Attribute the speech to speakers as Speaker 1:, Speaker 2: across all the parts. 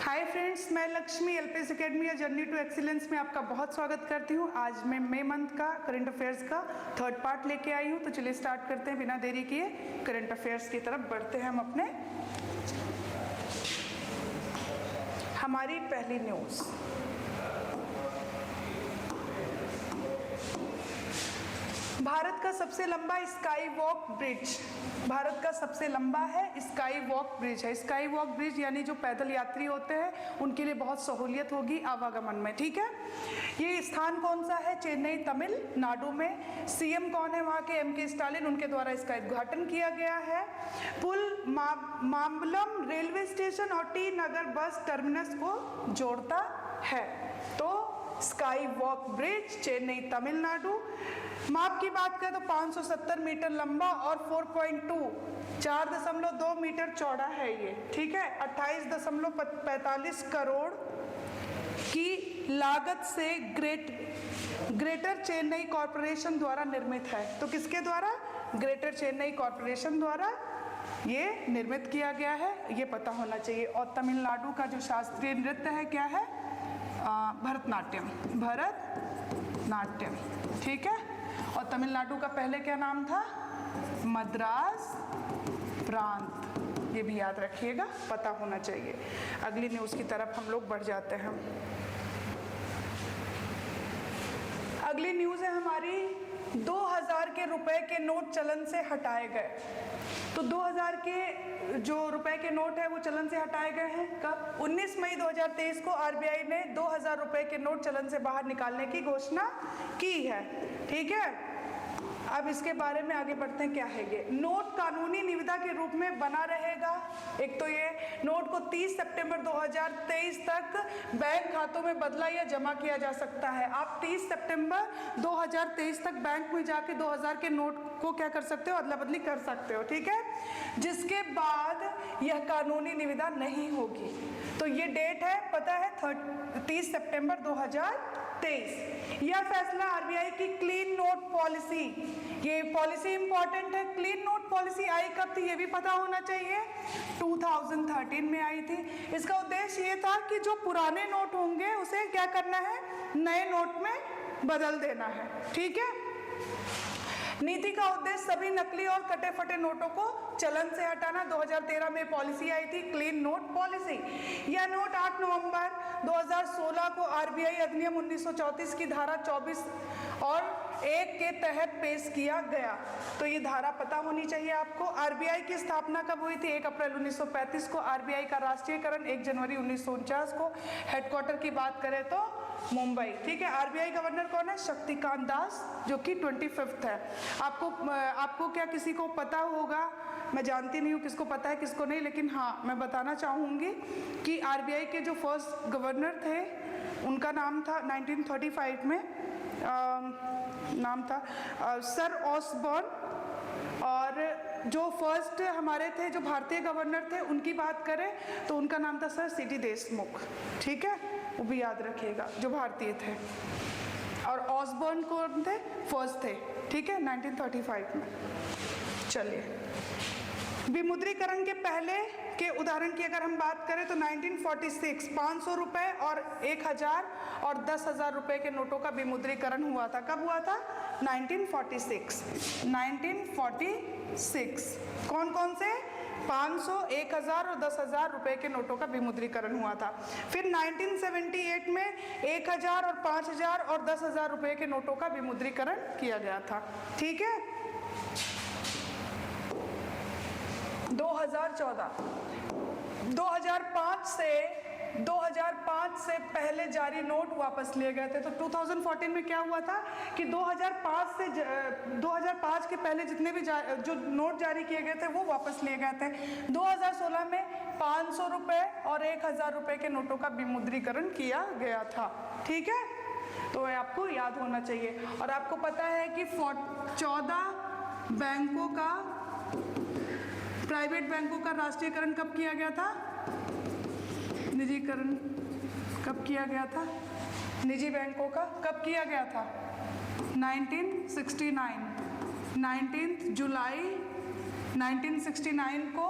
Speaker 1: हाय friends, मैं Lakshmi LPS academy journey to excellence में आपका बहुत स्वागत करती हूँ। आज मैं मई मंथ का करंट अफेयर्स का थर्ड पार्ट लेके आई हूँ। तो चलिए स्टार्ट करते हैं बिना देरी किए। करंट अफेयर्स की तरफ बढ़ते हैं हम अपने। हमारी पहली न्यूज़, भारत का सबसे लंबा स्काई वॉक ब्रिज, भारत का सबसे लंबा है स्काई वॉक ब्रिज है। स्काई वॉक ब्रिज यानी जो पैदल यात्री होते हैं उनके लिए बहुत सहूलियत होगी आवागमन में। ठीक है, ये स्थान कौन सा है? चेन्नई तमिलनाडु में। सीएम कौन है वहाँ के? एमके स्टालिन, उनके द्वारा इसका उद्घाटन किया गया है। पुल माम्बलम रेलवे स्टेशन और टी नगर बस टर्मिनस को जोड़ता है। तो sky walk bridge Chennai Tamil Nadu. माप की बात करें तो 570 मीटर लंबा और 4.2 मीटर चौड़ा है ये। ठीक है, 28.45 करोड़ की लागत से ग्रेटर चेन्नई कॉरपोरेशन द्वारा निर्मित है। तो किसके द्वारा? ग्रेटर चेन्नई कॉरपोरेशन द्वारा ये निर्मित किया गया है, ये पता होना चाहिए। और तमिलनाडु का जो शास्त्रीय नृत्य है क्या है? भरतनाट्यम। भरतनाट्यम, ठीक है। और तमिलनाडु का पहले क्या नाम था? मद्रास प्रांत। ये भी याद रखिएगा, पता होना चाहिए। अगली न्यूज़ की तरफ हम लोग बढ़ जाते हैं। अगली न्यूज़ है हमारी, 2000 के रुपए के नोट चलन से हटाए गए। तो 2000 के जो रुपए के नोट है वो चलन से हटाए गए हैं। कब? 19 मई 2023 को आरबीआई ने 2000 रुपए के नोट चलन से बाहर निकालने की घोषणा की है। ठीक है, अब इसके बारे में आगे बढ़ते हैं। क्या है ये? नोट कानूनी निविदा के रूप में बना रहेगा। एक तो ये नोट को 30 सितंबर 2023 तक बैंक खातों में बदला या जमा किया जा सकता है। आप 30 सितंबर 2023 तक बैंक में जाके 2000 के नोट को क्या कर सकते हो? अदला बदली कर सकते हो। ठीक है, जिसके बाद यह कानूनी निविदा नहीं होगी। तो ये डेट है, पता है, 30 सितंबर 2023। यह फैसला आरबीआई की क्लीन नोट पॉलिसी, ये पॉलिसी इंपॉर्टेंट है। क्लीन नोट पॉलिसी आई कब थी? ये भी पता होना चाहिए। 2013 में आई थी। इसका उद्देश्य ये था कि जो पुराने नोट होंगे उसे क्या करना है? नए नोट में बदल देना है। ठीक है, नीति का उद्देश्य सभी नकली और कटे फटे नोटों को चलन से हटाना। 2013 में पॉलिसी आई थी, क्लीन नोट पॉलिसी। यह नोट 8 नवंबर 2016 को आरबीआई अधिनियम 1934 की धारा 24 और 1 के तहत पेश किया गया। तो ये धारा पता होनी चाहिए आपको। आरबीआई की स्थापना कब हुई थी? 1 अप्रैल 1935 को। आरबीआई का राष्ट्रीयकरण 1 जनवरी 1949 को। हेडक्वार्टर की बात करें तो मुंबई। ठीक है, आरबीआई गवर्नर कौन है? शक्तिकांत दास, जो कि 25th है। आपको क्या किसी को पता होगा? मैं जानती नहीं हूँ किसको पता है किसको नहीं, लेकिन हाँ मैं बताना चाहूँगी कि आरबीआई के जो फर्स्ट गवर्नर थे उनका नाम था 1935 में नाम था सर ऑसबॉर्न। और जो फर्स्ट हमारे थे, जो भारतीय गवर्नर थे, उनकी बात करें तो उनका नाम था सर सीटी देशमुख। ठीक है, वो भी याद रखिएगा, जो भारतीय थे। और ऑसबॉर्न कौन थे? फर्स्ट थे। ठीक है, 1935 में। चलिए, विमुद्रीकरण के पहले के उदाहरण की अगर हम बात करें तो 1946 500 रुपए और 1000 और 10,000 रुपए के नोटों का विमुद्रीकरण हुआ था। कब हुआ था? 1946। 1946 कौन कौन से? 500, 1000 और 10,000 रुपए के नोटों का विमुद्रीकरण हुआ था। फिर 1978 में 1000 और 5000 और 10,000 रुपए के नोटों का विमुद्रीकरण किया गया था। ठीक है, 2005 से पहले जारी नोट वापस लिए गए थे। तो 2014 में क्या हुआ था कि 2005 के पहले जितने भी जो नोट जारी किए गए थे वो वापस लिए गए थे। 2016 में 500 रुपए और 1000 रुपए के नोटों का विमुद्रीकरण किया गया था। ठीक है, तो आपको याद होना चाहिए। और आपको पता है कि 14 बैंकों का, प्राइवेट बैंकों का राष्ट्रीयकरण कब किया गया था? निजीकरण कब किया गया था? निजी बैंकों का कब किया गया था? 1969 19 जुलाई 1969 को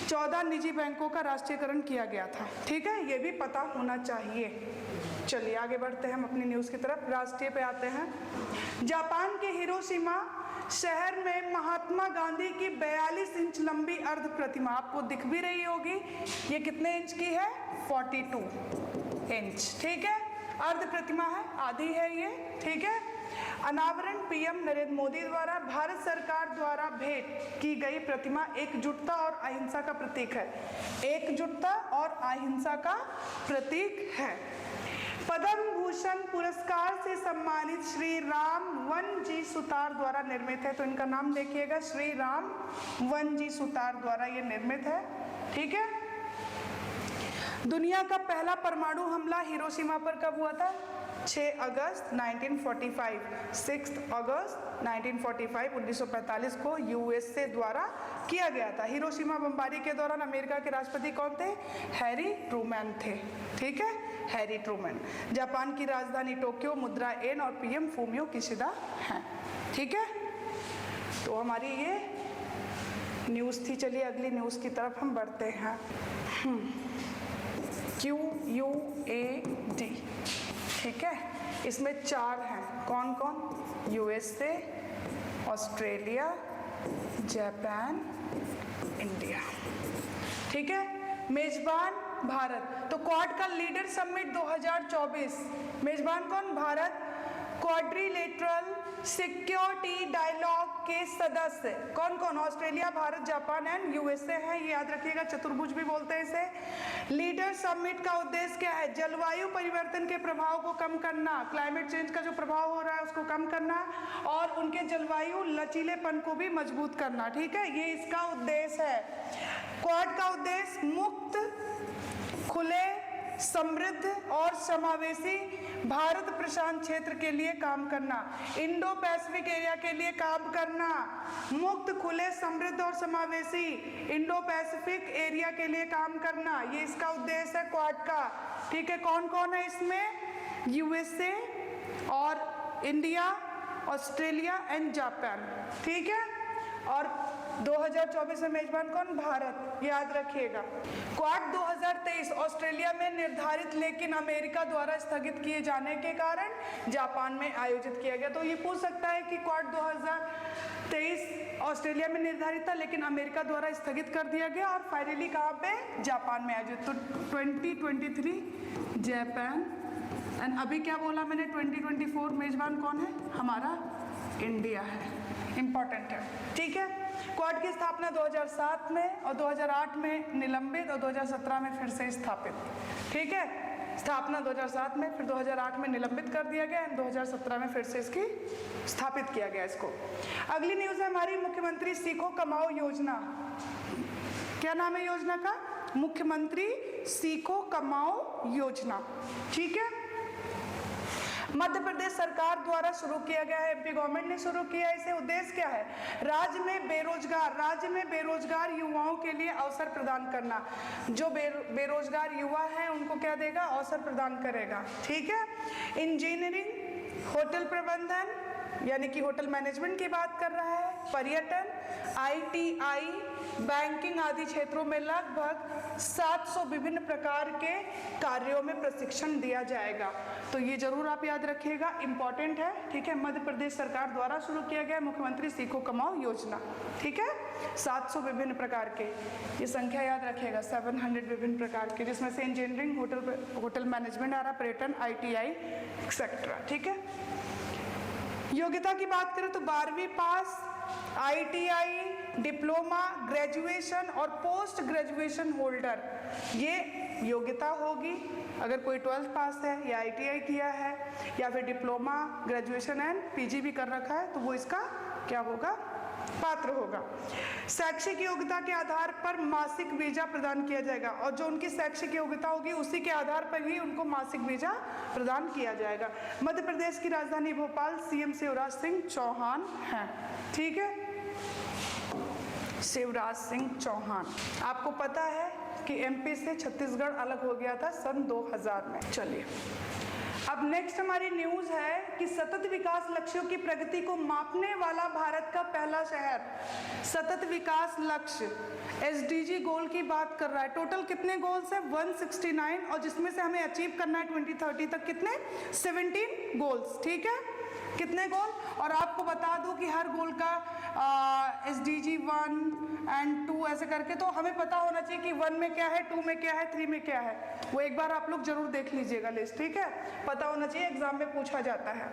Speaker 1: 14 निजी बैंकों का राष्ट्रीयकरण किया गया था। ठीक है, ये भी पता होना चाहिए। चलिए आगे बढ़ते हैं हम अपनी न्यूज़ की तरफ। राष्ट्रीय पे आते हैं। जापान के हिरोशिमा शहर में महात्मा गांधी की 42 इंच लंबी अर्ध प्रतिमा आपको दिख भी रही होगी। ये कितने इंच की है? 42 इंच। ठीक है, अर्ध प्रतिमा है, आधी है ये। ठीक है, अनावरण पीएम नरेंद्र मोदी द्वारा भारत सरकार द्वारा भेंट की गई प्रतिमा एकजुटता और अहिंसा का प्रतीक है। एकजुटता और अहिंसा का प्रतीक है। पद्म भूषण पुरस्कार से सम्मानित श्री राम वन जी सुतार द्वारा निर्मित है। तो इनका नाम देखिएगा, श्री राम वन जी सुतार द्वारा ये निर्मित है। ठीक है, दुनिया का पहला परमाणु हमला हिरोशिमा पर कब हुआ था? 6 अगस्त 1945। 6 अगस्त 1945 को यूएसए द्वारा किया गया था। हिरोशिमा बमबारी के दौरान अमेरिका के राष्ट्रपति कौन थे? हैरी ट्रूमैन थे। ठीक है, हैरी ट्रूमैन। जापान की राजधानी टोक्यो, मुद्रा एन और पीएम फूमियो किशिदा हैं। ठीक है, तो हमारी ये न्यूज़ थी। चलिए अगली न्यूज़ की तरफ हम बढ़ते हैं। QUAD। ठीक है, इसमें 4 हैं। कौन कौन? USA, Australia, Japan, India. ठीक है, मेजबान भारत। तो क्वाड का लीडर समिट 2024, मेजबान कौन? भारत। क्वाड्रिलेटरल सिक्योरिटी डायलॉग के सदस्य कौन कौन? Australia, Bharat, Japan and USA हैं। ये याद रखिएगा, चतुर्भुज भी बोलते हैं इसे। लीडर समिट का उद्देश्य क्या है? जलवायु परिवर्तन के प्रभाव को कम करना, क्लाइमेट चेंज का जो प्रभाव हो रहा है उसको कम करना और उनके जलवायु लचीलेपन को भी मजबूत करना। ठीक है, ये इसका उद्देश्य है। क्वाड का उद्देश्य मुक्त, खुले, समृद्ध और समावेशी भारत प्रशांत क्षेत्र के लिए काम करना, इंडो पैसिफिक एरिया के लिए काम करना, मुक्त, खुले, समृद्ध और समावेशी इंडो पैसिफिक एरिया के लिए काम करना, ये इसका उद्देश्य है क्वाड का। ठीक है, कौन कौन है इसमें? यूएसए और इंडिया, ऑस्ट्रेलिया एंड जापान। ठीक है, और 2024 में मेजबान कौन? भारत, याद रखिएगा। क्वाड 2023 ऑस्ट्रेलिया में निर्धारित लेकिन अमेरिका द्वारा स्थगित किए जाने के कारण जापान में आयोजित किया गया। तो ये पूछ सकता है कि क्वाड 2023 ऑस्ट्रेलिया में निर्धारित था लेकिन अमेरिका द्वारा स्थगित कर दिया गया और फाइनली कहाँ पे? जापान में आयोजित। तो 2023 जापान एंड अभी क्या बोला मैंने? 2024 मेजबान कौन है? हमारा इंडिया है। इंपॉर्टेंट है। ठीक है, क्वाड की स्थापना 2007 में और 2008 में निलंबित और 2017 में फिर से स्थापित। ठीक है, स्थापना 2007 में, फिर 2008 में निलंबित कर दिया गया, 2017 में फिर से इसकी स्थापित किया गया इसको। अगली न्यूज़ है हमारी मुख्यमंत्री सीखो कमाओ योजना। क्या नाम है योजना का? मुख्यमंत्री सीखो कमाओ योजना। ठीक है, मध्य प्रदेश सरकार द्वारा शुरू किया गया है, एमपी गवर्नमेंट ने शुरू किया है इसे। उद्देश्य क्या है? राज्य में बेरोजगार युवाओं के लिए अवसर प्रदान करना। जो बेरोजगार युवा हैं उनको क्या देगा? अवसर प्रदान करेगा। ठीक है, इंजीनियरिंग, होटल प्रबंधन यानी कि होटल मैनेजमेंट की बात कर रहा है, पर्यटन, ITI, बैंकिंग आदि क्षेत्रों में लगभग 700 विभिन्न प्रकार के कार्यों में प्रशिक्षण दिया जाएगा। तो ये जरूर आप याद रखिएगा, इंपॉर्टेंट है। ठीक है, मध्य प्रदेश सरकार द्वारा शुरू किया गया मुख्यमंत्री सीखो कमाओ योजना। ठीक है, 700 विभिन्न प्रकार के, ये संख्या याद रखिएगा, 700 विभिन्न प्रकार के, जिसमें से इंजीनियरिंग, होटल मैनेजमेंट आ रहा, पर्यटन, ITI एक्सेट्रा। ठीक है, योग्यता की बात करें तो 12वीं पास, ITI, डिप्लोमा, ग्रेजुएशन और पोस्ट ग्रेजुएशन होल्डर, ये योग्यता होगी। अगर कोई 12th पास है या ITI किया है या फिर डिप्लोमा, ग्रेजुएशन एंड PG भी कर रखा है तो वो इसका क्या होगा? पात्र होगा। शैक्षिक योग्यता के आधार पर मासिक वीजा प्रदान किया जाएगा और जो उनकी शैक्षिक योग्यता होगी उसी के आधार पर ही उनको मासिक वीजा प्रदान किया जाएगा। मध्य प्रदेश की राजधानी भोपाल, CM शिवराज सिंह चौहान हैं। ठीक है, शिवराज सिंह चौहान। आपको पता है कि MP से छत्तीसगढ़ अलग हो गया था सन 2000 में। चलिए अब नेक्स्ट हमारी न्यूज है कि सतत विकास लक्ष्यों की प्रगति को मापने वाला भारत का पहला शहर। सतत विकास लक्ष्य SDG गोल की बात कर रहा है। टोटल कितने गोल्स है? 169, और जिसमें से हमें अचीव करना है 2030 तक कितने? 17 गोल्स। ठीक है, कितने गोल? और आपको बता दूं कि हर गोल का SDG 1 और 2 ऐसे करके, तो हमें पता होना चाहिए कि 1 में क्या है, 2 में क्या है, 3 में क्या है। वो एक बार आप लोग जरूर देख लीजिएगा लिस्ट, ठीक है, पता होना चाहिए, एग्जाम में पूछा जाता है।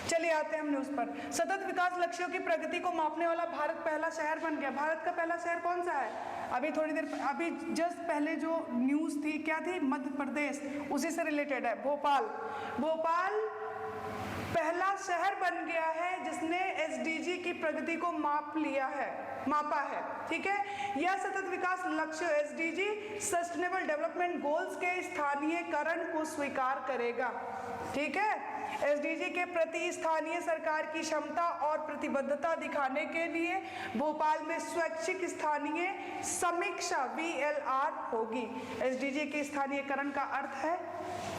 Speaker 1: चलिए आते हैं हम न्यूज पर। सतत विकास लक्ष्यों की प्रगति को मापने वाला भारत पहला शहर बन गया। भारत का पहला शहर कौन सा है? अभी जस्ट पहले जो न्यूज थी क्या थी? मध्य प्रदेश, उसी से रिलेटेड है। भोपाल पहला शहर बन गया है जिसने SDG की प्रगति को मापा है। ठीक है, यह सतत विकास लक्ष्य SDG सस्टेनेबल डेवलपमेंट गोल्स के स्थानीयकरण को स्वीकार करेगा। ठीक है, SDG के प्रति स्थानीय सरकार की क्षमता और प्रतिबद्धता दिखाने के लिए भोपाल में स्वैच्छिक स्थानीय समीक्षा VLR होगी। SDG के स्थानीयकरण का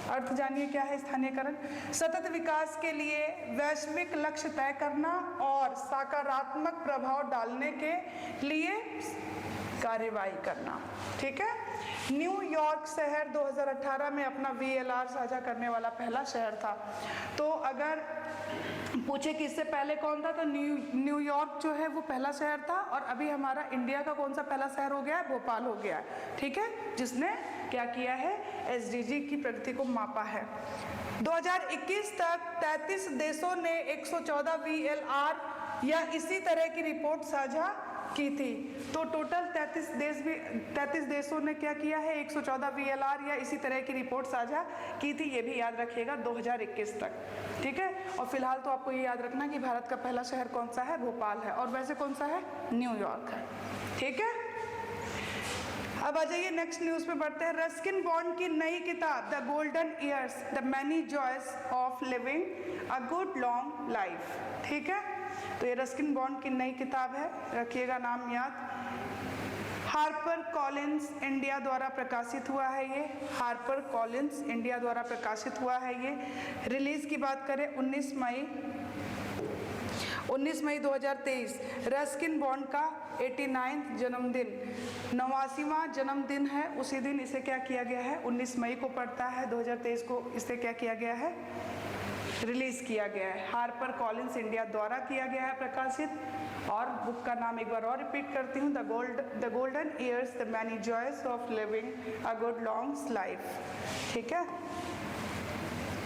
Speaker 1: अर्थ जानिए क्या है स्थानीयकरण? सतत विकास के लिए वैश्विक लक्ष्य तय करना और सकारात्मक प्रभाव डालने के लिए कार्यवाही करना। ठीक है, न्यूयॉर्क शहर 2018 में अपना VLR साझा करने वाला पहला शहर था। तो अगर पूछे कि इससे पहले कौन था, तो न्यूयॉर्क जो है वो पहला शहर था, और अभी हमारा इंडिया का कौन सा पहला शहर हो गया है? भोपाल हो गया है। ठीक है, जिसने क्या किया है? SDG की प्रगति को मापा है। 2021 तक 33 देशों ने 114 VLR या इसी तरह की रिपोर्ट साझा की थी। तो टोटल 33 देशों ने क्या किया है? 114 VLR या इसी तरह की रिपोर्ट साझा की थी। ये भी याद रखिएगा 2021 तक। ठीक है, और फिलहाल तो आपको ये याद रखना कि भारत का पहला शहर कौन सा है? भोपाल है, और वैसे कौन सा है? न्यूयॉर्क है। ठीक है, अब आ जाइए नेक्स्ट न्यूज पे बढ़ते हैं। रस्किन बॉन्ड की नई किताब the golden years the many joys of living a good long life. ठीक है, तो ये रस्किन बॉन्ड की नई किताब है, रखिएगा नाम याद। हार्पर कॉलिंस इंडिया द्वारा प्रकाशित हुआ है ये। हार्पर कॉलिंस इंडिया द्वारा प्रकाशित हुआ है ये। रिलीज की बात करें 19 मई 2023। रस्किन बॉन्ड का 89वां जन्मदिन, 89वां जन्मदिन है। उसी दिन इसे क्या किया गया है? 19 मई को पड़ता है 2023 को इसे क्या किया गया है? रिलीज किया गया है। हार्पर कॉलिंस इंडिया द्वारा किया गया है प्रकाशित। और बुक का नाम एक बार और रिपीट करती हूँ, the golden years the many joys of living a good long life. ठीक है,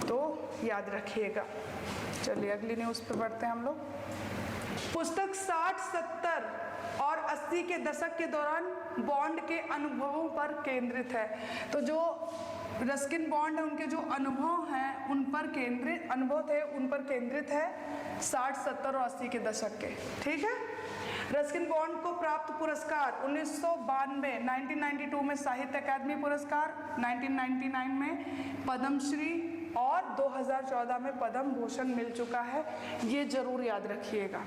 Speaker 1: तो याद रखिएगा। चलिए अगली न्यूज़ पे बढ़ते हैं हम लोग। पुस्तक 60, 70 और 80 के दशक के दौरान बॉन्ड के अनुभवों पर केंद्रित है। तो जो रस्किन बॉन्ड है उनके जो अनुभव हैं उन पर केंद्रित है 60, 70 और 80 के दशक के। ठीक है, रस्किन बॉन्ड को प्राप्त पुरस्कार 1992 में साहित्य अकादमी पुरस्कार, 1999 में पद्मश्री और 2014 में पद्म भूषण मिल चुका है। ये जरूर याद रखिएगा।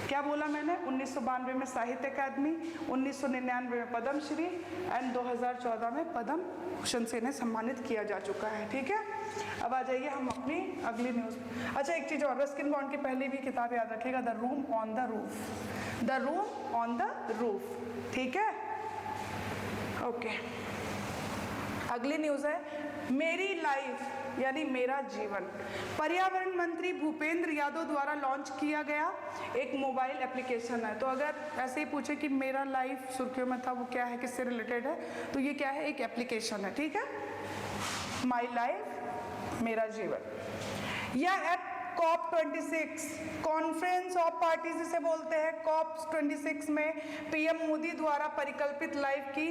Speaker 1: क्या बोला मैंने? 1992 में साहित्य अकादमी, 1999 में पद्मश्री एंड 2014 में पद्म भूषण से इन्हें सम्मानित किया जा चुका है। ठीक है, अब आ जाइए हम अपनी अगली न्यूज़। अच्छा, एक चीज़ और, रस्किन बॉन्ड की पहली भी किताब याद रखिएगा, the room on the roof. The room on the roof. ठीक है, ओके। अगली न्यूज़ है मेरी लाइफ यानी मेरा जीवन। पर्यावरण मंत्री भूपेंद्र यादव द्वारा लॉन्च किया गया एक मोबाइल एप्लीकेशन है। तो अगर ऐसे ही पूछे कि मेरा लाइफ सुर्खियों में था, वो क्या है, किससे रिलेटेड है, तो ये क्या है? एक एप्लीकेशन है। ठीक है, माई लाइफ मेरा जीवन। यह app COP26 conference of parties जिसे बोलते हैं, COP26 में PM मोदी द्वारा परिकल्पित लाइफ की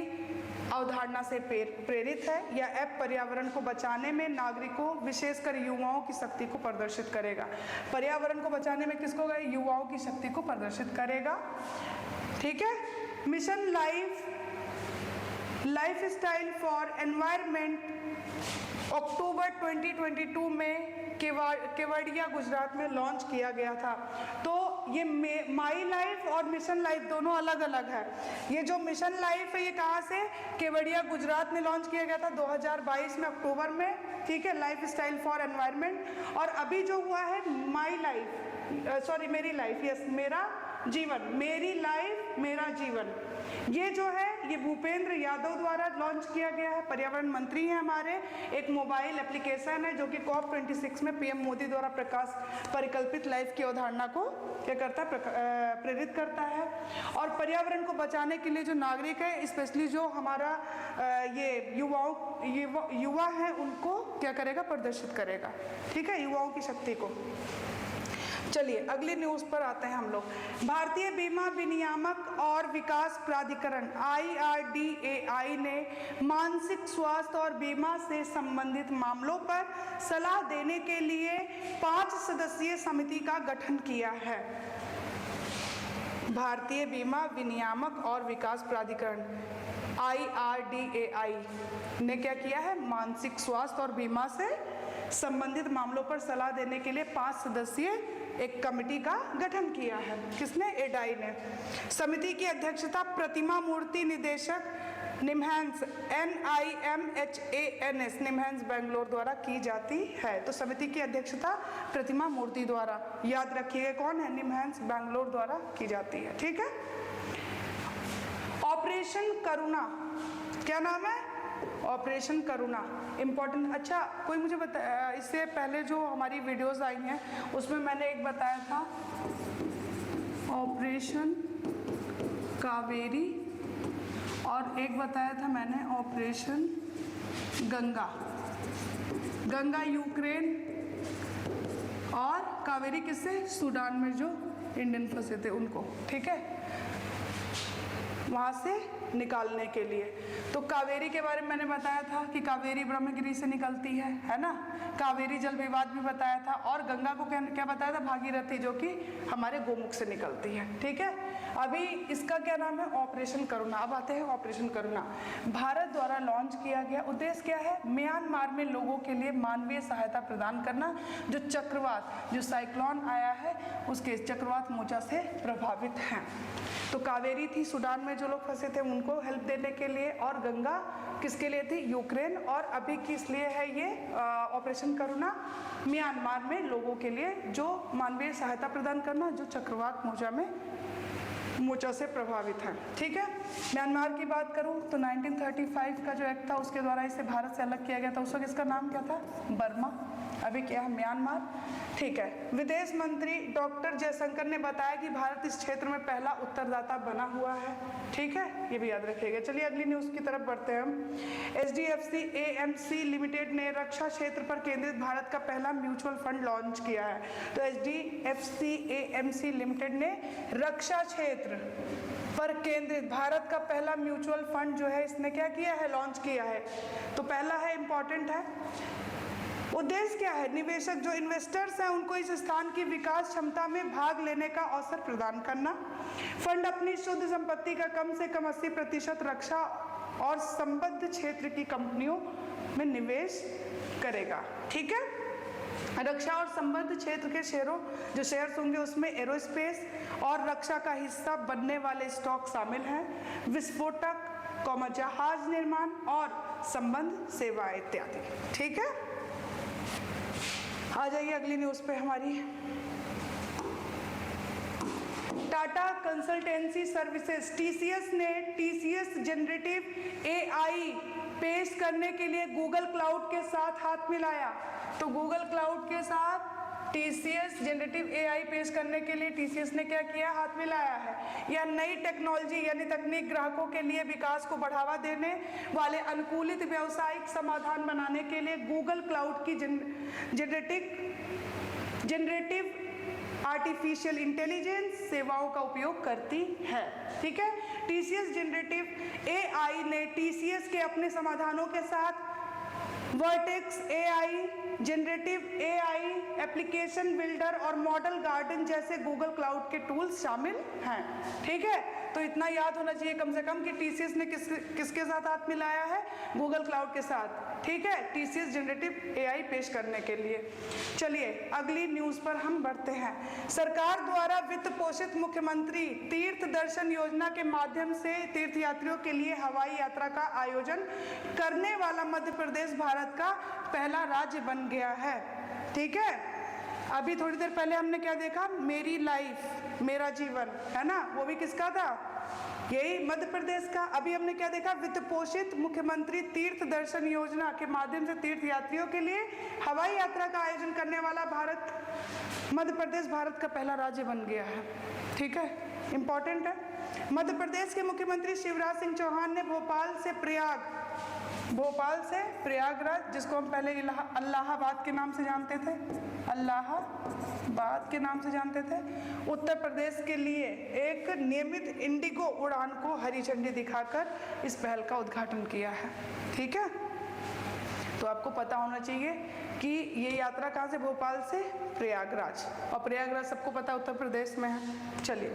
Speaker 1: अवधारणा से प्रेरित है। यह ऐप पर्यावरण को बचाने में नागरिकों विशेषकर युवाओं की शक्ति को प्रदर्शित करेगा। पर्यावरण को बचाने में किसको? युवाओं की शक्ति को प्रदर्शित करेगा। ठीक है, mission lifestyle for environment अक्टूबर 2022 में केवड़िया गुजरात में लॉन्च किया गया था। तो ये माई लाइफ और मिशन लाइफ दोनों अलग अलग है। ये जो मिशन लाइफ है ये कहाँ से, केवड़िया गुजरात में लॉन्च किया गया था 2022 में अक्टूबर में, ठीक है, लाइफ स्टाइल फॉर एनवायरनमेंट। और अभी जो हुआ है माई लाइफ, सॉरी मेरी लाइफ, यस, मेरा जीवन, मेरी लाइफ मेरा जीवन, ये जो है ये भूपेंद्र यादव द्वारा लॉन्च किया गया है, पर्यावरण मंत्री हैं हमारे। एक मोबाइल एप्लीकेशन है जो कि COP26 में पीएम मोदी द्वारा प्रकाश परिकल्पित लाइफ की अवधारणा को क्या करता है, प्रेरित करता है। और पर्यावरण को बचाने के लिए जो नागरिक है, स्पेशली जो हमारा ये युवा है, उनको क्या करेगा, प्रदर्शित करेगा, ठीक है, युवाओं की शक्ति को। चलिए अगली न्यूज़ पर आते हैं हम लोग। भारतीय बीमा विनियामक और विकास प्राधिकरण IRDAI ने मानसिक स्वास्थ्य और बीमा से संबंधित मामलों पर सलाह देने के लिए 5 सदस्यीय समिति का गठन किया है। भारतीय बीमा विनियामक और विकास प्राधिकरण IRDAI ने क्या किया है, मानसिक स्वास्थ्य और बीमा से संबंधित मामलों पर सलाह देने के लिए 5 सदस्यीय एक कमेटी का गठन किया है। किसने, एडाई ने। समिति की अध्यक्षता प्रतिमा मूर्ति निदेशक निमहैंस NIMHANS निमहैंस बेंगलोर द्वारा की जाती है। तो समिति की अध्यक्षता प्रतिमा मूर्ति द्वारा, याद रखिएगा कौन है, निमहैंस बेंगलोर द्वारा की जाती है, ठीक है। ऑपरेशन करुणा, क्या नाम है, ऑपरेशन करुणा, इम्पोर्टेंट। अच्छा कोई मुझे बता, इससे पहले जो हमारी वीडियोस आई हैं उसमें मैंने एक बताया था ऑपरेशन कावेरी, और एक बताया था मैंने ऑपरेशन गंगा। गंगा यूक्रेन और कावेरी किससे, सूडान में जो इंडियन फंसे थे उनको, ठीक है, वहाँ से निकालने के लिए। तो कावेरी के बारे में मैंने बताया था कि कावेरी ब्रह्मगिरी से निकलती है ना, कावेरी जल विवाद भी बताया था। और गंगा को क्या बताया था, भागीरथी, जो कि हमारे गोमुख से निकलती है, ठीक है। अभी इसका क्या नाम है, ऑपरेशन करुणा। अब आते हैं ऑपरेशन करुणा, भारत द्वारा लॉन्च किया गया। उद्देश्य क्या है, म्यांमार में लोगों के लिए मानवीय सहायता प्रदान करना, जो चक्रवात, जो साइक्लोन आया है उसके चक्रवात मोजा से प्रभावित हैं। तो कावेरी थी सूडान में जो लोग फंसे थे उनको हेल्प देने के लिए, और गंगा किसके लिए थी, यूक्रेन। और अभी किस लिए है ये ऑपरेशन करुणा, म्यांमार में लोगों के लिए जो मानवीय सहायता प्रदान करना, जो चक्रवात मोजा से प्रभावित है, ठीक है। म्यांमार की बात करूं तो 1935 का जो एक्ट था उसके द्वारा इसे भारत से अलग किया गया था। उस वक्त इसका नाम क्या था, बर्मा, अभी क्या है, म्यांमार, ठीक है। विदेश मंत्री डॉक्टर जयशंकर ने बताया कि भारत इस क्षेत्र में पहला उत्तरदाता बना हुआ है, ठीक है, ये भी याद रखिएगा। चलिए अगली न्यूज़ की तरफ बढ़ते हैं हम। HDFC AMC लिमिटेड ने रक्षा क्षेत्र पर केंद्रित भारत का पहला म्यूचुअल फंड लॉन्च किया है। तो HDFC AMC लिमिटेड ने रक्षा क्षेत्र पर केंद्रित भारत का पहला म्यूचुअल फंड जो है इसने क्या किया है, लॉन्च किया है। तो पहला है, इंपॉर्टेंट है। उद्देश्य क्या है, निवेशक जो इन्वेस्टर्स हैं उनको इस स्थान की विकास क्षमता में भाग लेने का अवसर प्रदान करना। फंड अपनी शुद्ध संपत्ति का कम से कम 80% रक्षा और संबद्ध क्षेत्र की कंपनियों में निवेश करेगा, ठीक है। रक्षा और संबद्ध क्षेत्र के जो शेयर्स होंगे उसमें एरोस्पेस और रक्षा का हिस्सा बनने वाले स्टॉक शामिल हैं, विस्फोटक, जहाज निर्माण और संबंध सेवाएं इत्यादि, ठीक है। आ जाइए अगली न्यूज़ पे हमारी। टाटा कंसल्टेंसी सर्विसेज TCS ने TCS जनरेटिव AI पेश करने के लिए गूगल क्लाउड के साथ हाथ मिलाया। तो गूगल क्लाउड के साथ TCS जनरेटिव AI पेश करने के लिए TCS ने क्या किया, हाथ मिलाया है। यह नई टेक्नोलॉजी यानी तकनीक ग्राहकों के लिए विकास को बढ़ावा देने वाले अनुकूलित व्यावसायिक समाधान बनाने के लिए गूगल क्लाउड की जनरेटिव आर्टिफिशियल इंटेलिजेंस सेवाओं का उपयोग करती है, ठीक है। TCS जनरेटिव AI ने TCS के अपने समाधानों के साथ vertex AI generative AI, application builder और मॉडल गार्डन जैसे गूगल क्लाउड के टूल्स शामिल हैं। ठीक है, तो इतना याद होना चाहिए कम से कम कि टीसीएस ने किसके साथ हाथ मिलाया है, गूगल क्लाउड के साथ। ठीक है, टीसीएस जनरेटिव एआई पेश करने के लिए। चलिए अगली न्यूज पर हम बढ़ते हैं। सरकार द्वारा वित्त पोषित मुख्यमंत्री तीर्थ दर्शन योजना के माध्यम से तीर्थयात्रियों के लिए हवाई यात्रा का आयोजन करने वाला मध्य प्रदेश भारत का पहला राज्य बन गया है। ठीक है, अभी थोड़ी देर पहले हमने क्या देखा, मेरी लाइफ मेरा जीवन, है ना, वो भी किसका था, यही मध्य प्रदेश का। अभी हमने क्या देखा, वित्त पोषित मुख्यमंत्री तीर्थ दर्शन योजना के माध्यम से तीर्थ यात्रियों के लिए हवाई यात्रा का आयोजन करने वाला मध्य प्रदेश भारत का पहला राज्य बन गया है। ठीक है, इंपॉर्टेंट है। मध्य प्रदेश के मुख्यमंत्री शिवराज सिंह चौहान ने भोपाल से प्रयागराज, जिसको हम पहले इलाहाबाद के नाम से जानते थे, इलाहाबाद के नाम से जानते थे, उत्तर प्रदेश के लिए एक नियमित इंडिगो उड़ान को हरी झंडी दिखाकर इस पहल का उद्घाटन किया है। ठीक है, तो आपको पता होना चाहिए कि ये यात्रा कहाँ से, भोपाल से प्रयागराज, और प्रयागराज सबको पता उत्तर प्रदेश में है। चलिए,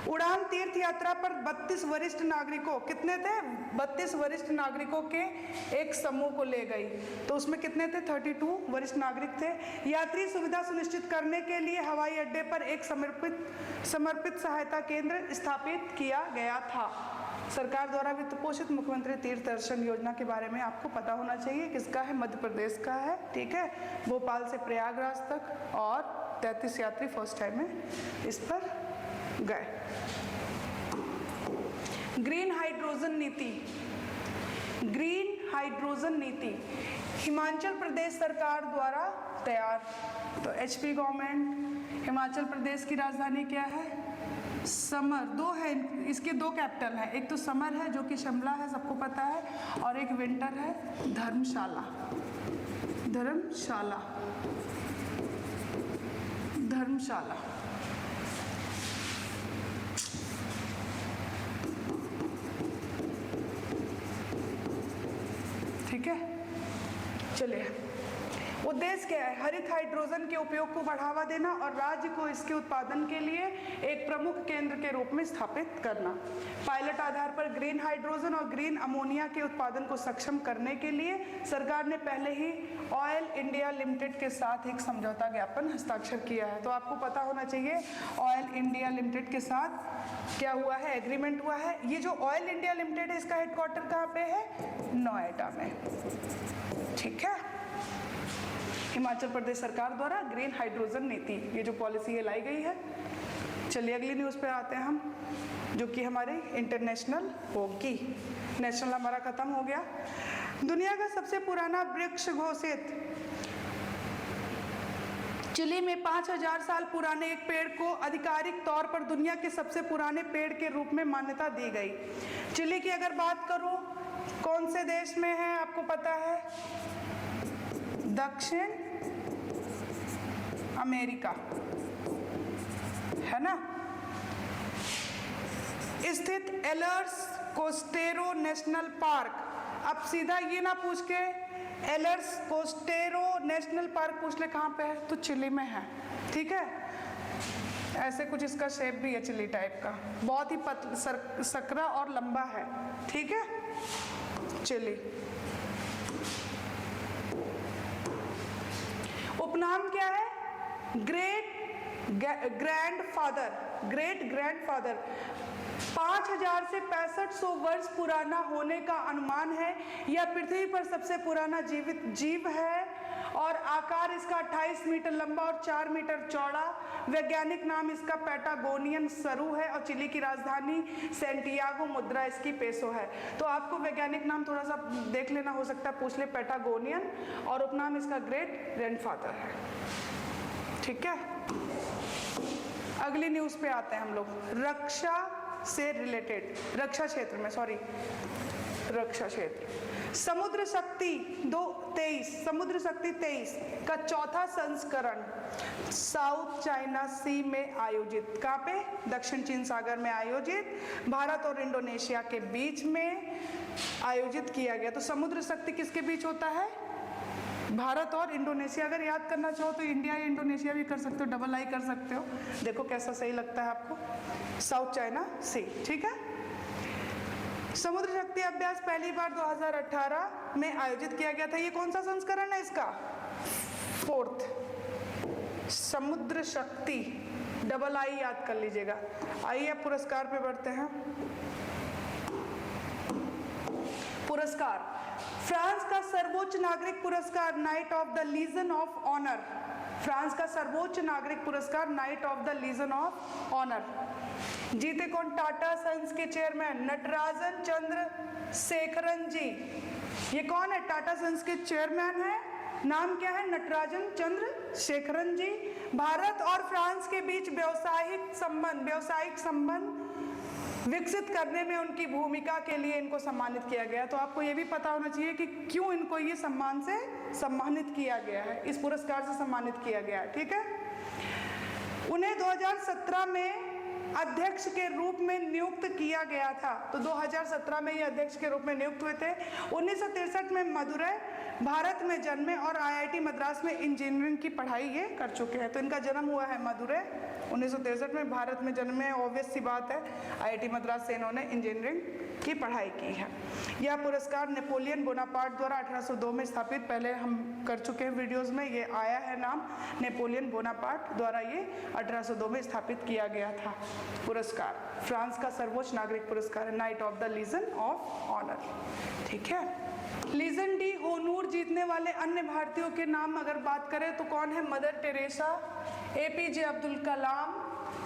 Speaker 1: उड़ान तीर्थ यात्रा पर 32 वरिष्ठ नागरिकों, कितने थे, 32 वरिष्ठ नागरिकों के एक समूह को ले गई। तो उसमें कितने थे, 32 वरिष्ठ नागरिक थे। यात्री सुविधा सुनिश्चित करने के लिए हवाई अड्डे पर एक समर्पित सहायता केंद्र स्थापित किया गया था। सरकार द्वारा वित्त पोषित मुख्यमंत्री तीर्थ दर्शन योजना के बारे में आपको पता होना चाहिए, किसका है, मध्य प्रदेश का है। ठीक है, भोपाल से प्रयागराज तक, और 33 यात्री फर्स्ट टाइम में इस पर गए। ग्रीन हाइड्रोजन नीति हिमाचल प्रदेश सरकार द्वारा तैयार। तो एचपी गवर्नमेंट, हिमाचल प्रदेश की राजधानी क्या है, समर, दो है, इसके दो कैपिटल हैं, एक तो समर है जो कि शिमला है, सबको पता है, और एक विंटर है धर्मशाला। ठीक है, चलिए, उद्देश्य क्या है, हरित हाइड्रोजन के उपयोग को बढ़ावा देना और राज्य को इसके उत्पादन के लिए एक प्रमुख केंद्र के रूप में स्थापित करना। पायलट आधार पर ग्रीन हाइड्रोजन और ग्रीन अमोनिया के उत्पादन को सक्षम करने के लिए सरकार ने पहले ही ऑयल इंडिया लिमिटेड के साथ एक समझौता ज्ञापन हस्ताक्षर किया है। तो आपको पता होना चाहिए ऑयल इंडिया लिमिटेड के साथ क्या हुआ है, एग्रीमेंट हुआ है। ये जो ऑयल इंडिया लिमिटेड है, इसका हेडक्वार्टर कहाँ पे है, नोएडा में। ठीक है, हिमाचल प्रदेश सरकार द्वारा ग्रीन हाइड्रोजन नीति, ये जो पॉलिसी है लाई गई है। चलिए अगली न्यूज़ पे आते हैं हम, जो कि हमारी इंटरनेशनल होगी। नेशनल हमारा खत्म हो गया। दुनिया का सबसे पुराना वृक्ष घोषित, चिली में 5000 साल पुराने एक पेड़ को आधिकारिक तौर पर दुनिया के सबसे पुराने पेड़ के रूप में मान्यता दी गई। चिली की अगर बात करूं, कौन से देश में है आपको पता है, दक्षिण अमेरिका, है ना, स्थित एलर्स कोस्टेरो नेशनल पार्क। अब सीधा ये ना पूछ के एलर्स कोस्टेरो नेशनल पार्क पूछ ले कहाँ पे है, तो चिली में है। ठीक है, ऐसे कुछ इसका शेप भी है चिली टाइप का, बहुत ही सकरा और लंबा है। ठीक है, चिली। उपनाम क्या है, ग्रेट ग्रैंडफादर। 5000 से 6500 वर्ष पुराना होने का अनुमान है। यह पृथ्वी पर सबसे पुराना जीवित जीव है और आकार इसका 28 मीटर लंबा और 4 मीटर चौड़ा। वैज्ञानिक नाम इसका पैटागोनियन सरू है और चिली की राजधानी सैंटियागो मुद्रा इसकी पेसो है। तो आपको वैज्ञानिक नाम थोड़ा सा देख लेना, हो सकता है पूछ ले, पैटागोनियन, और उपनाम इसका ग्रेट ग्रैंडफादर है। ठीक है, अगली न्यूज़ पे आते हैं हम लोग, रक्षा से रिलेटेड, रक्षा क्षेत्र। समुद्र शक्ति 23 का चौथा संस्करण साउथ चाइना सी में आयोजित, कहाँ पे, दक्षिण चीन सागर में आयोजित, भारत और इंडोनेशिया के बीच में आयोजित किया गया। तो समुद्र शक्ति किसके बीच होता है, भारत और इंडोनेशिया। अगर याद करना चाहो तो इंडिया या इंडोनेशिया भी कर सकते हो, डबल आई कर सकते हो। देखो कैसा सही लगता है आपको। साउथ चाइना सी, ठीक है। समुद्र शक्ति अभ्यास पहली बार 2018 में आयोजित किया गया था। ये कौन सा संस्करण है इसका? 4th समुद्र शक्ति, डबल आई याद कर लीजिएगा। आइए अब पुरस्कार पे बढ़ते हैं। पुरस्कार, फ्रांस का सर्वोच्च नागरिक पुरस्कार knight of the Legion of Honour. France का सर्वोच्च नागरिक पुरस्कार knight of the Legion of Honour जीते कौन? टाटा सन्स के चेयरमैन नटराजन चंद्रशेखरन जी। ये कौन है? टाटा सन्स के चेयरमैन है, नाम क्या है? नटराजन चंद्रशेखरन जी। भारत और फ्रांस के बीच व्यावसायिक संबंध विकसित करने में उनकी भूमिका के लिए इनको सम्मानित किया गया। तो आपको ये भी पता होना चाहिए कि क्यों इनको ये सम्मान से सम्मानित किया गया है, इस पुरस्कार से सम्मानित किया गया है, ठीक है। उन्हें 2017 में अध्यक्ष के रूप में नियुक्त किया गया था। तो 2017 में ये अध्यक्ष के रूप में नियुक्त हुए थे। 1963 में मदुरै भारत में जन्मे और आईआईटी मद्रास में इंजीनियरिंग की पढ़ाई ये कर चुके हैं। तो इनका जन्म हुआ है मदुरै 1963 में, भारत में जन्मे, ऑब्वियस सी बात है। आईआईटी मद्रास से इन्होंने इंजीनियरिंग की पढ़ाई की है। यह पुरस्कार नेपोलियन बोनापार्ट द्वारा 1802 में स्थापित, पहले हम कर चुके हैं वीडियोस में, ये आया है नाम, नेपोलियन बोनापार्ट द्वारा ये 1802 में स्थापित किया गया था। पुरस्कार फ्रांस का सर्वोच्च नागरिक पुरस्कार है, knight of the Legion of Honour, ठीक है। लीजन डी होनूर जीतने वाले अन्य भारतीयों के नाम अगर बात करें तो कौन है? Mother Teresa, APJ Abdul Kalam,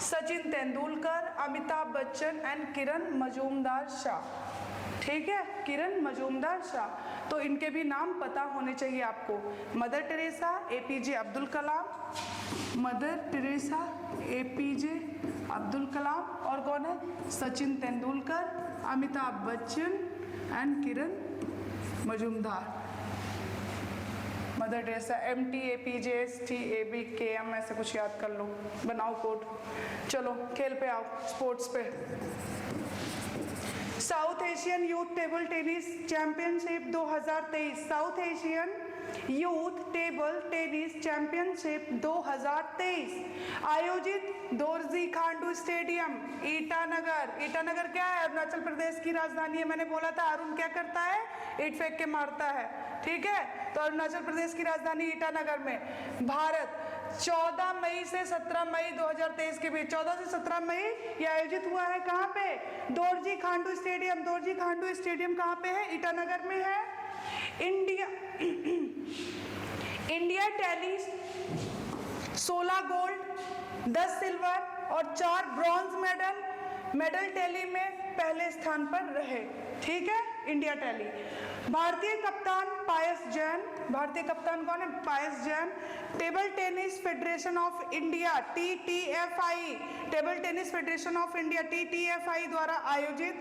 Speaker 1: Sachin Tendulkar, Amitabh Bachchan and Kiran Mazumdar Shaw, ठीक है, किरण मजूमदार शाह। तो इनके भी नाम पता होने चाहिए आपको। मदर टेरेसा, एपीजे अब्दुल कलाम, मदर टेरेसा, एपीजे अब्दुल कलाम, और कौन है? Sachin Tendulkar, Amitabh Bachchan and Kiran Majumdar. Mother Teresa, MT, APJ, ST, AB, KM, ऐसे कुछ याद कर लो, बनाओ कोड। चलो खेल पे आओ, स्पोर्ट्स पे। South Asian youth table tennis championship 2023, south Asian youth table tennis championship 2023 आयोजित दोरजी खांडू स्टेडियम ईटानगर। ईटानगर क्या है? अरुणाचल प्रदेश की राजधानी है। मैंने बोला था अरुण क्या करता है? ईंट फेंक के मारता है, ठीक है। तो अरुणाचल प्रदेश की राजधानी ईटानगर में भारत 14 मई से 17 मई 2023 के बीच, 14 से 17 मई ये आयोजित हुआ है। कहाँ पे? दोरजी खांडू स्टेडियम। दोरजी खांडू स्टेडियम कहाँ पे है? ईटानगर में है। इंडिया टैली 16 गोल्ड, 10 सिल्वर और 4 ब्रॉन्ज मेडल टैली में पहले स्थान पर रहे, ठीक है। India tally. भारतीय कप्तान पायस जैन। भारतीय कप्तान कौन है? Payas Jain. Table tennis federation of India TTFI, table tennis federation of India TTFI द्वारा आयोजित।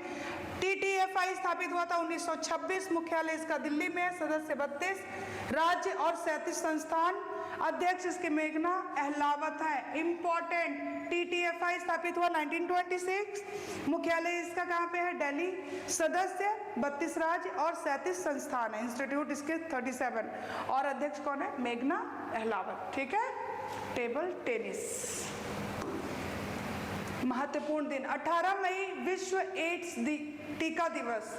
Speaker 1: TTFI स्थापित हुआ था 1926, मुख्यालय इसका दिल्ली में, सदस्य 32 राज्य और 37 संस्थान। अध्यक्ष इसके मेघना अहलावत है। इंपॉर्टेंट, TTFI स्थापित हुआ 1926, मुख्यालय इसका कहाँ पे है? दिल्ली, सदस्य 32 राज्य और 37 संस्थान है, इंस्टीट्यूट इसके 37, और अध्यक्ष कौन है? मेघना अहलावत, ठीक है। Table tennis. महत्वपूर्ण दिन 18 मई विश्व एड्स टीका दिवस।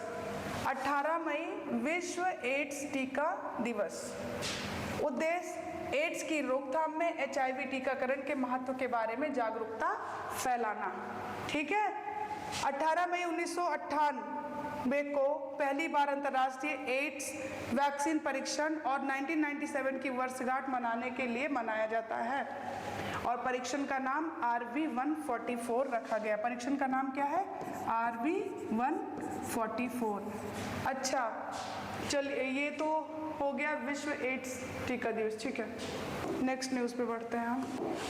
Speaker 1: 18 मई विश्व एड्स टीका दिवस। उद्देश्य एड्स की रोकथाम में HIV टीकाकरण के महत्व के बारे में जागरूकता फैलाना, ठीक है। 18 मई 1998 को पहली बार अंतर्राष्ट्रीय एड्स वैक्सीन परीक्षण और 1997 की वर्षगांठ मनाने के लिए मनाया जाता है, और परीक्षण का नाम RV144 रखा गया। परीक्षण का नाम क्या है? RV144। अच्छा चलिए, ये तो हो गया विश्व एड्स टीका दिवस, ठीक है। नेक्स्ट न्यूज़ पे बढ़ते हैं हम।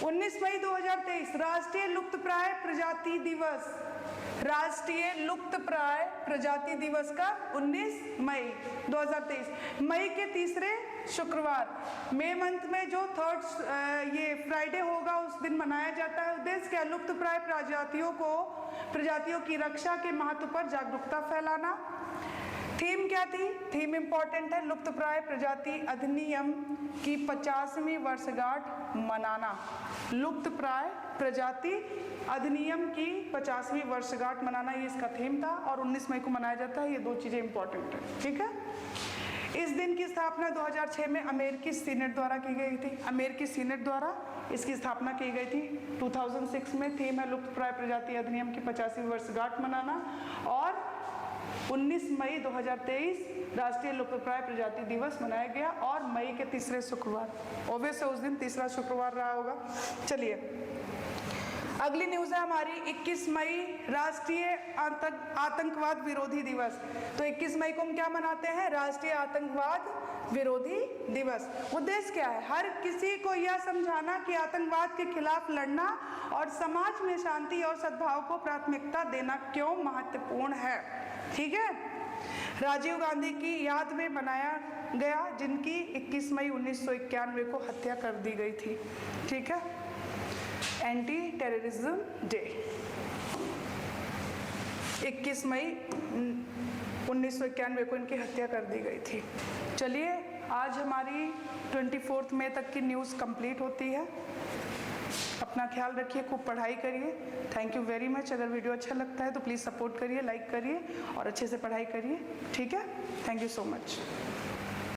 Speaker 1: 19 मई 2023 राष्ट्रीय लुप्तप्राय प्रजाति दिवस। राष्ट्रीय लुप्तप्राय प्रजाति दिवस का 19 मई 2023, मई के तीसरे शुक्रवार, मई मंथ में जो थर्ड ये फ्राइडे होगा उस दिन मनाया जाता है। उद्देश्य क्या? लुप्तप्राय प्रजातियों की रक्षा के महत्व पर जागरूकता फैलाना। थीम क्या थी? थीम इंपॉर्टेंट है, लुप्तप्राय प्रजाति अधिनियम की 50वीं वर्षगांठ मनाना। लुप्तप्राय प्रजाति अधिनियम की 50वीं वर्षगांठ मनाना, ये इसका थीम था और 19 मई को मनाया जाता है। ये दो चीजें इंपॉर्टेंट है, ठीक है। इस दिन की स्थापना 2006 में अमेरिकी सीनेट द्वारा की गई थी। अमेरिकी सीनेट द्वारा इसकी स्थापना की गई थी 2006 में। थीम है लुप्तप्राय प्रजाति अधिनियम की 50वीं वर्षगांठ मनाना। और 19 मई 2023 राष्ट्रीय लुप्तप्राय प्रजाति दिवस मनाया गया, और मई के तीसरे शुक्रवार, ऑब्वियस है उस दिन तीसरा शुक्रवार रहा होगा। चलिए अगली न्यूज़ है हमारी 21 मई राष्ट्रीय आतंकवाद विरोधी दिवस। तो 21 मई को हम क्या मनाते हैं? राष्ट्रीय आतंकवाद विरोधी दिवस। उद्देश्य क्या है? हर किसी को यह समझाना कि आतंकवाद के खिलाफ लड़ना और समाज में शांति और सद्भाव को प्राथमिकता देना क्यों महत्वपूर्ण है, ठीक है। राजीव गांधी की याद में बनाया गया, जिनकी 21 मई 1991 को हत्या कर दी गई थी, ठीक है। एंटी टेररिज्म डे 21 मई 1991 को इनकी हत्या कर दी गई थी। चलिए आज हमारी 24 मई तक की न्यूज़ कंप्लीट होती है। अपना ख्याल रखिए, खूब पढ़ाई करिए। Thank you very much. अगर वीडियो अच्छा लगता है तो प्लीज़ सपोर्ट करिए, लाइक करिए और अच्छे से पढ़ाई करिए, ठीक है। Thank you so much.